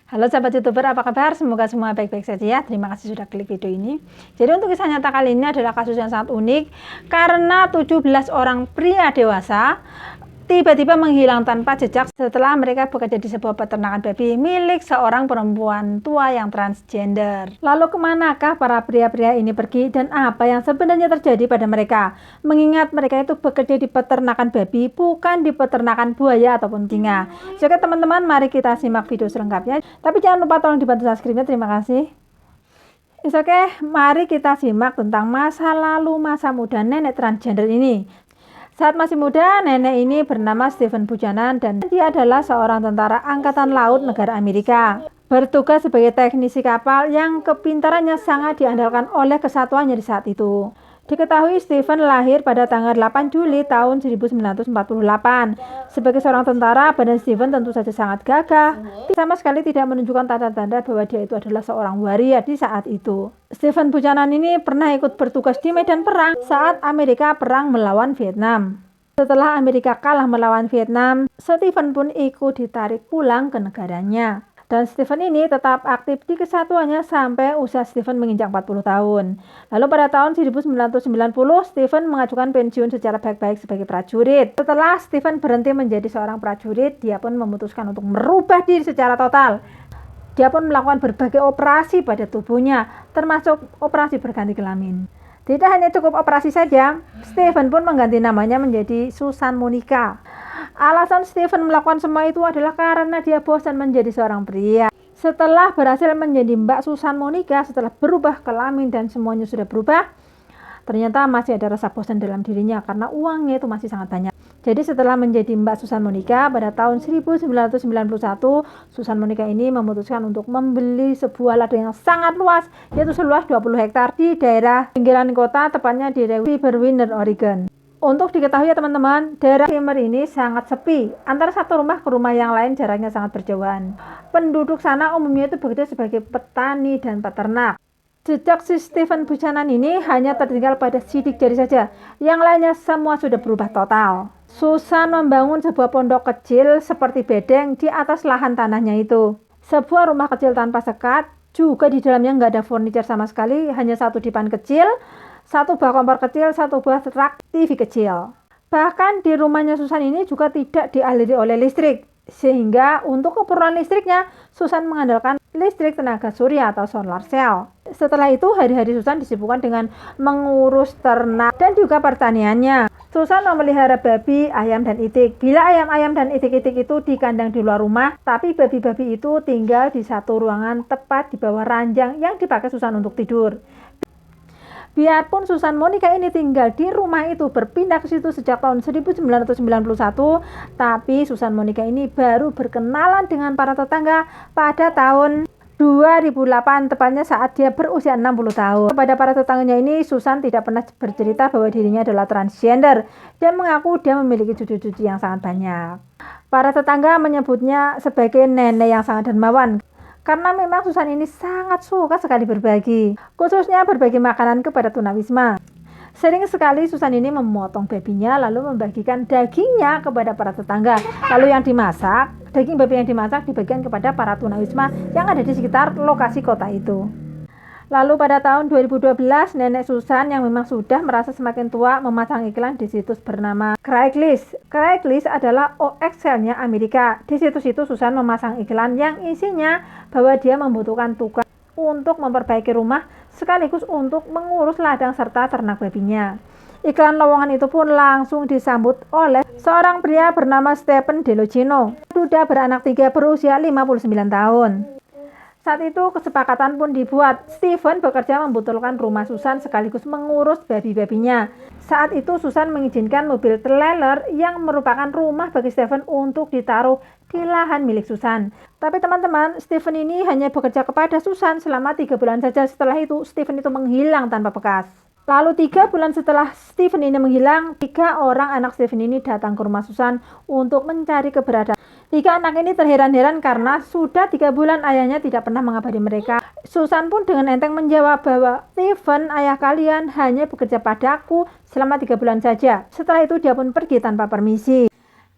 Halo sahabat YouTuber, apa kabar? Semoga semua baik-baik saja ya. Terima kasih sudah klik video ini. Jadi untuk kisah nyata kali ini adalah kasus yang sangat unik karena 17 orang pria dewasa tiba-tiba menghilang tanpa jejak setelah mereka bekerja di sebuah peternakan babi milik seorang perempuan tua yang transgender. Lalu kemanakah para pria-pria ini pergi dan apa yang sebenarnya terjadi pada mereka? Mengingat mereka itu bekerja di peternakan babi, bukan di peternakan buaya ataupun singa. Jadi teman-teman, mari kita simak video selengkapnya. Tapi jangan lupa tolong dibantu subscribe-nya, terima kasih. Oke, mari kita simak tentang masa lalu masa muda nenek transgender ini. Saat masih muda, nenek ini bernama Stephen Buchanan dan dia adalah seorang tentara angkatan laut negara Amerika. Bertugas sebagai teknisi kapal yang kepintarannya sangat diandalkan oleh kesatuannya di saat itu. Diketahui Stephen lahir pada tanggal 8 Juli tahun 1948. Sebagai seorang tentara, badan Stephen tentu saja sangat gagah. Sama sekali tidak menunjukkan tanda-tanda bahwa dia itu adalah seorang waria di saat itu. Stephen Buchanan ini pernah ikut bertugas di medan perang saat Amerika perang melawan Vietnam. Setelah Amerika kalah melawan Vietnam, Stephen pun ikut ditarik pulang ke negaranya. Dan Stephen ini tetap aktif di kesatuannya sampai usia Stephen menginjak 40 tahun. Lalu pada tahun 1990, Stephen mengajukan pensiun secara baik-baik sebagai prajurit. Setelah Stephen berhenti menjadi seorang prajurit, dia pun memutuskan untuk merubah diri secara total. Dia pun melakukan berbagai operasi pada tubuhnya, termasuk operasi berganti kelamin. Tidak hanya cukup operasi saja, Stephen pun mengganti namanya menjadi Susan Monica. Alasan Stephen melakukan semua itu adalah karena dia bosan menjadi seorang pria. Setelah berhasil menjadi Mbak Susan Monica, setelah berubah kelamin dan semuanya sudah berubah, ternyata masih ada rasa bosan dalam dirinya karena uangnya itu masih sangat banyak. Jadi setelah menjadi Mbak Susan Monica pada tahun 1991, Susan Monica ini memutuskan untuk membeli sebuah ladang yang sangat luas, yaitu seluas 20 hektar di daerah pinggiran kota, tepatnya di River Winder, Oregon. Untuk diketahui ya teman-teman, daerah River ini sangat sepi. Antara satu rumah ke rumah yang lain jaraknya sangat berjauhan. Penduduk sana umumnya itu bekerja sebagai petani dan peternak. Jejak si Stephen Buchanan ini hanya tertinggal pada sidik jari saja. Yang lainnya semua sudah berubah total. Susan membangun sebuah pondok kecil seperti bedeng di atas lahan tanahnya itu. Sebuah rumah kecil tanpa sekat, juga di dalamnya nggak ada furniture sama sekali, hanya satu dipan kecil, satu buah kompor kecil, satu buah rak TV kecil. Bahkan di rumahnya Susan ini juga tidak dialiri oleh listrik, sehingga untuk keperluan listriknya Susan mengandalkan listrik tenaga surya atau solar cell. Setelah itu hari-hari Susan disibukkan dengan mengurus ternak dan juga pertaniannya. Susan memelihara babi, ayam, dan itik. Bila ayam-ayam dan itik-itik itu di kandang di luar rumah, tapi babi-babi itu tinggal di satu ruangan tepat di bawah ranjang yang dipakai Susan untuk tidur. Biarpun Susan Monica ini tinggal di rumah itu, berpindah ke situ sejak tahun 1991, tapi Susan Monica ini baru berkenalan dengan para tetangga pada tahun 2008, tepatnya saat dia berusia 60 tahun. Kepada para tetangganya ini, Susan tidak pernah bercerita bahwa dirinya adalah transgender dan mengaku dia memiliki cucu-cucu yang sangat banyak. Para tetangga menyebutnya sebagai nenek yang sangat dermawan. Karena memang Susan ini sangat suka sekali berbagi, khususnya berbagi makanan kepada tunawisma. Sering sekali Susan ini memotong babinya lalu membagikan dagingnya kepada para tetangga. Lalu yang dimasak, daging babi yang dimasak dibagikan kepada para tunawisma yang ada di sekitar lokasi kota itu. Lalu pada tahun 2012, nenek Susan yang memang sudah merasa semakin tua memasang iklan di situs bernama Craigslist. Craigslist adalah OXL-nya Amerika. Di situs itu Susan memasang iklan yang isinya bahwa dia membutuhkan tukang untuk memperbaiki rumah sekaligus untuk mengurus ladang serta ternak babinya. Iklan lowongan itu pun langsung disambut oleh seorang pria bernama Stephen DeLogino. Sudah beranak 3 berusia 59 tahun. Saat itu kesepakatan pun dibuat. Stephen bekerja membutuhkan rumah Susan sekaligus mengurus babi-babinya. Saat itu Susan mengizinkan mobil trailer yang merupakan rumah bagi Stephen untuk ditaruh di lahan milik Susan. Tapi teman-teman, Stephen ini hanya bekerja kepada Susan selama 3 bulan saja. Setelah itu Stephen itu menghilang tanpa bekas. Lalu 3 bulan setelah Stephen ini menghilang, 3 orang anak Stephen ini datang ke rumah Susan untuk mencari keberadaan. 3 anak ini terheran-heran karena sudah 3 bulan ayahnya tidak pernah mengabari mereka. Susan pun dengan enteng menjawab bahwa Stephen, ayah kalian hanya bekerja padaku selama 3 bulan saja. Setelah itu dia pun pergi tanpa permisi.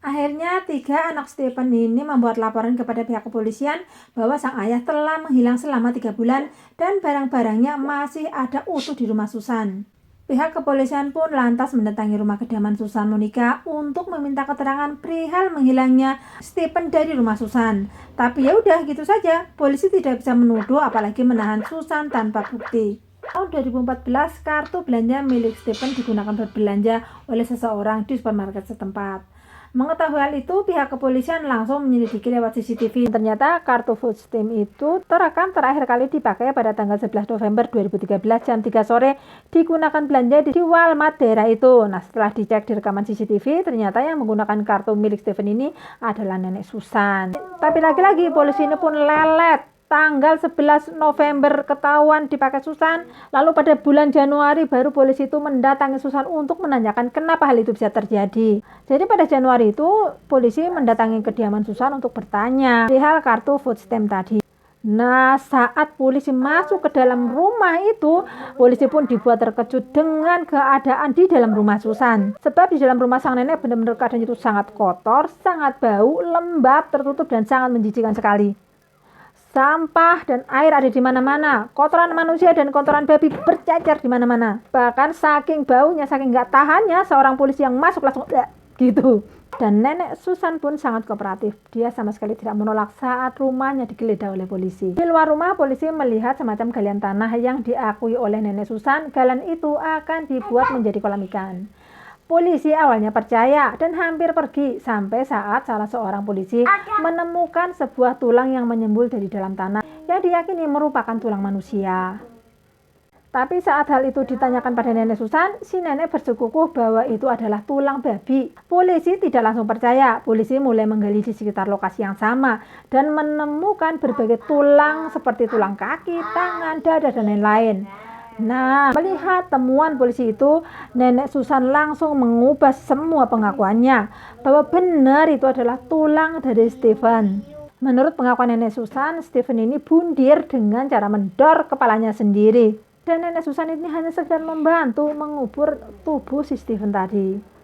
Akhirnya 3 anak Stephen ini membuat laporan kepada pihak kepolisian bahwa sang ayah telah menghilang selama 3 bulan dan barang-barangnya masih ada utuh di rumah Susan. Pihak kepolisian pun lantas mendatangi rumah kediaman Susan Monica untuk meminta keterangan perihal menghilangnya Stephen dari rumah Susan. Tapi ya udah gitu saja, polisi tidak bisa menuduh apalagi menahan Susan tanpa bukti. Tahun 2014, kartu belanja milik Stephen digunakan berbelanja oleh seseorang di supermarket setempat. Mengetahui hal itu, pihak kepolisian langsung menyelidiki lewat CCTV. Ternyata kartu food stamp itu terekam terakhir kali dipakai pada tanggal 11 November 2013 jam 3 sore digunakan belanja di Walmart daerah itu. Nah, setelah dicek di rekaman CCTV, ternyata yang menggunakan kartu milik Stephen ini adalah nenek Susan. Tapi lagi-lagi polisi ini pun lelet. Tanggal 11 November ketahuan dipakai Susan, lalu pada bulan Januari baru polisi itu mendatangi Susan untuk menanyakan kenapa hal itu bisa terjadi. Jadi pada Januari itu polisi mendatangi kediaman Susan untuk bertanya perihal kartu food stamp tadi. Nah, saat polisi masuk ke dalam rumah itu, polisi pun dibuat terkejut dengan keadaan di dalam rumah Susan. Sebab di dalam rumah sang nenek benar-benar keadaan itu sangat kotor, sangat bau, lembab, tertutup, dan sangat menjijikkan sekali. Sampah dan air ada di mana-mana, kotoran manusia dan kotoran babi bercecer di mana-mana. Bahkan saking baunya, saking nggak tahannya, seorang polisi yang masuk langsung gitu. Dan nenek Susan pun sangat kooperatif. Dia sama sekali tidak menolak saat rumahnya digeledah oleh polisi. Di luar rumah, polisi melihat semacam galian tanah yang diakui oleh nenek Susan. Galian itu akan dibuat menjadi kolam ikan. Polisi awalnya percaya dan hampir pergi sampai saat salah seorang polisi menemukan sebuah tulang yang menyembul dari dalam tanah yang diyakini merupakan tulang manusia. Tapi saat hal itu ditanyakan pada nenek Susan, si nenek bersikukuh bahwa itu adalah tulang babi. Polisi tidak langsung percaya. Polisi mulai menggali di sekitar lokasi yang sama dan menemukan berbagai tulang seperti tulang kaki, tangan, dada, dan lain-lain. Nah, melihat temuan polisi itu, nenek Susan langsung mengubah semua pengakuannya bahwa benar itu adalah tulang dari Stephen. Menurut pengakuan nenek Susan, Stephen ini bundir dengan cara mendor kepalanya sendiri. Dan nenek Susan ini hanya sekedar membantu mengubur tubuh si Stephen tadi.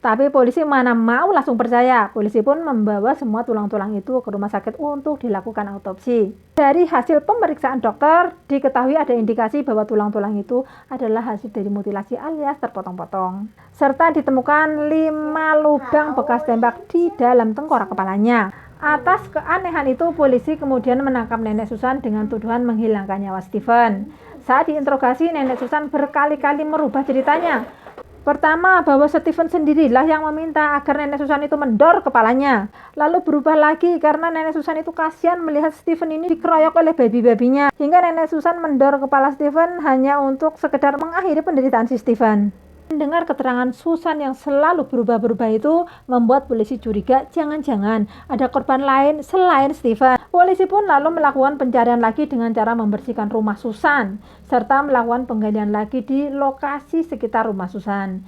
Tapi polisi mana mau langsung percaya. Polisi pun membawa semua tulang-tulang itu ke rumah sakit untuk dilakukan autopsi. Dari hasil pemeriksaan dokter, diketahui ada indikasi bahwa tulang-tulang itu adalah hasil dari mutilasi alias terpotong-potong. Serta ditemukan 5 lubang bekas tembak di dalam tengkorak kepalanya. Atas keanehan itu, polisi kemudian menangkap nenek Susan dengan tuduhan menghilangkan nyawa Stephen. Saat diinterogasi, nenek Susan berkali-kali merubah ceritanya. Pertama, bahwa Stephen sendirilah yang meminta agar nenek Susan itu mendor kepalanya. Lalu berubah lagi karena nenek Susan itu kasihan melihat Stephen ini dikeroyok oleh babi-babinya. Hingga nenek Susan mendor kepala Stephen hanya untuk sekedar mengakhiri penderitaan si Stephen. Mendengar keterangan Susan yang selalu berubah-berubah itu membuat polisi curiga jangan-jangan ada korban lain selain Stephen. Polisi pun lalu melakukan pencarian lagi dengan cara membersihkan rumah Susan serta melakukan penggalian lagi di lokasi sekitar rumah Susan.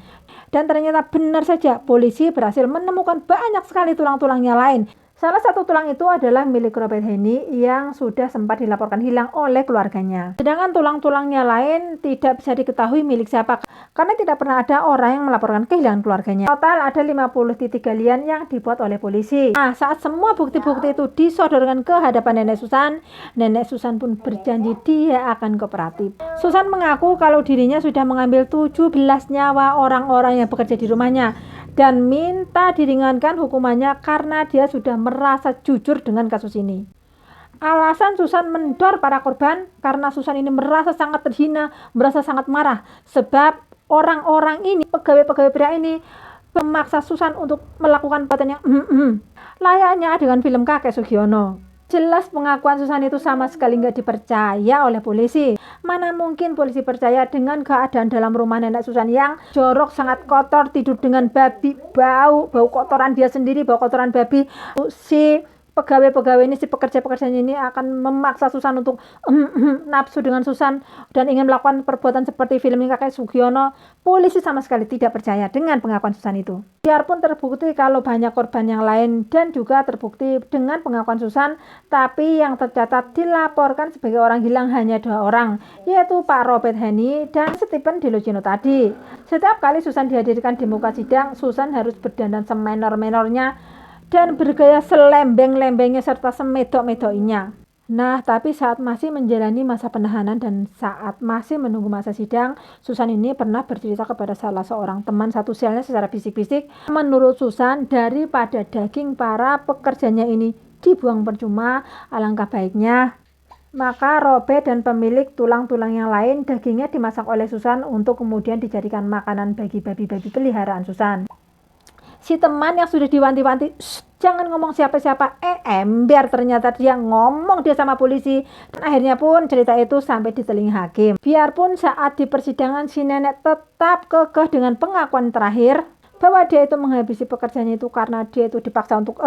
Dan ternyata benar saja polisi berhasil menemukan banyak sekali tulang-tulangnya lain. Salah satu tulang itu adalah milik Robert Henny yang sudah sempat dilaporkan hilang oleh keluarganya. Sedangkan tulang-tulangnya lain tidak bisa diketahui milik siapa karena tidak pernah ada orang yang melaporkan kehilangan keluarganya. Total ada 50 titik galian yang dibuat oleh polisi. Nah, saat semua bukti-bukti itu disodorkan ke hadapan nenek Susan pun berjanji dia akan kooperatif. Susan mengaku kalau dirinya sudah mengambil 17 nyawa orang-orang yang bekerja di rumahnya dan minta diringankan hukumannya karena dia sudah merasa jujur dengan kasus ini. Alasan Susan mendor para korban karena Susan ini merasa sangat terhina, merasa sangat marah sebab orang-orang ini, pegawai-pegawai pria ini memaksa Susan untuk melakukan perbuatan yang layaknya adegan film Kakek Sugiono. Jelas pengakuan Susan itu sama sekali nggak dipercaya oleh polisi. Mana mungkin polisi percaya dengan keadaan dalam rumah nenek Susan yang jorok, sangat kotor, tidur dengan babi, bau kotoran dia sendiri, bau kotoran babi. Si pegawai-pegawai ini, si pekerja-pekerjanya ini akan memaksa Susan untuk nafsu dengan Susan dan ingin melakukan perbuatan seperti film ini kakek Sugiono. Polisi sama sekali tidak percaya dengan pengakuan Susan itu. Biarpun terbukti kalau banyak korban yang lain dan juga terbukti dengan pengakuan Susan, tapi yang tercatat dilaporkan sebagai orang hilang hanya 2 orang, yaitu Pak Robert Henny dan Stephen DeLogino tadi. Setiap kali Susan dihadirkan di muka sidang, Susan harus berdandan semenor-menornya dan bergaya selembeng-lembengnya serta semedok-medokinya. Nah, tapi saat masih menjalani masa penahanan dan saat masih menunggu masa sidang, Susan ini pernah bercerita kepada salah seorang teman satu selnya secara bisik-bisik. Menurut Susan, daripada daging para pekerjanya ini dibuang percuma, alangkah baiknya maka Robert dan pemilik tulang-tulang yang lain dagingnya dimasak oleh Susan untuk kemudian dijadikan makanan bagi babi-babi peliharaan Susan. Si teman yang sudah diwanti-wanti, jangan ngomong siapa-siapa, ember ternyata dia ngomong dia sama polisi. Dan akhirnya pun cerita itu sampai di telinga hakim. Biarpun saat di persidangan si nenek tetap kekeh dengan pengakuan terakhir bahwa dia itu menghabisi pekerjaannya itu karena dia itu dipaksa untuk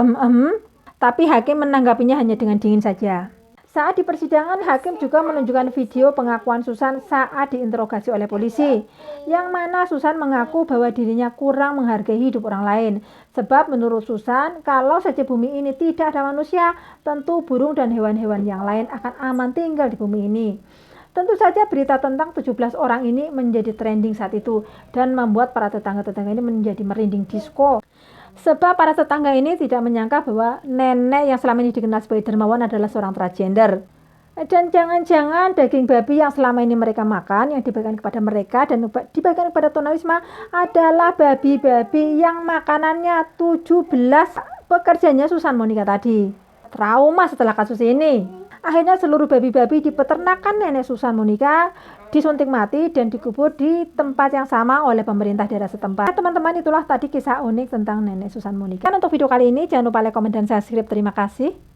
tapi hakim menanggapinya hanya dengan dingin saja. Saat di persidangan, hakim juga menunjukkan video pengakuan Susan saat diinterogasi oleh polisi, yang mana Susan mengaku bahwa dirinya kurang menghargai hidup orang lain. Sebab menurut Susan, kalau saja bumi ini tidak ada manusia, tentu burung dan hewan-hewan yang lain akan aman tinggal di bumi ini. Tentu saja berita tentang 17 orang ini menjadi trending saat itu dan membuat para tetangga-tetangga ini menjadi merinding disco. Sebab para tetangga ini tidak menyangka bahwa nenek yang selama ini dikenal sebagai dermawan adalah seorang transgender. Dan jangan-jangan daging babi yang selama ini mereka makan, yang dibagikan kepada mereka dan dibagikan kepada tunawisma adalah babi-babi yang makanannya 17 pekerjanya Susan Monica tadi. Trauma setelah kasus ini. Akhirnya seluruh babi-babi di peternakan nenek Susan Monica disuntik mati dan dikubur di tempat yang sama oleh pemerintah daerah setempat. Nah, teman-teman, itulah tadi kisah unik tentang nenek Susan Monica. Dan untuk video kali ini jangan lupa like, komen, dan subscribe. Terima kasih.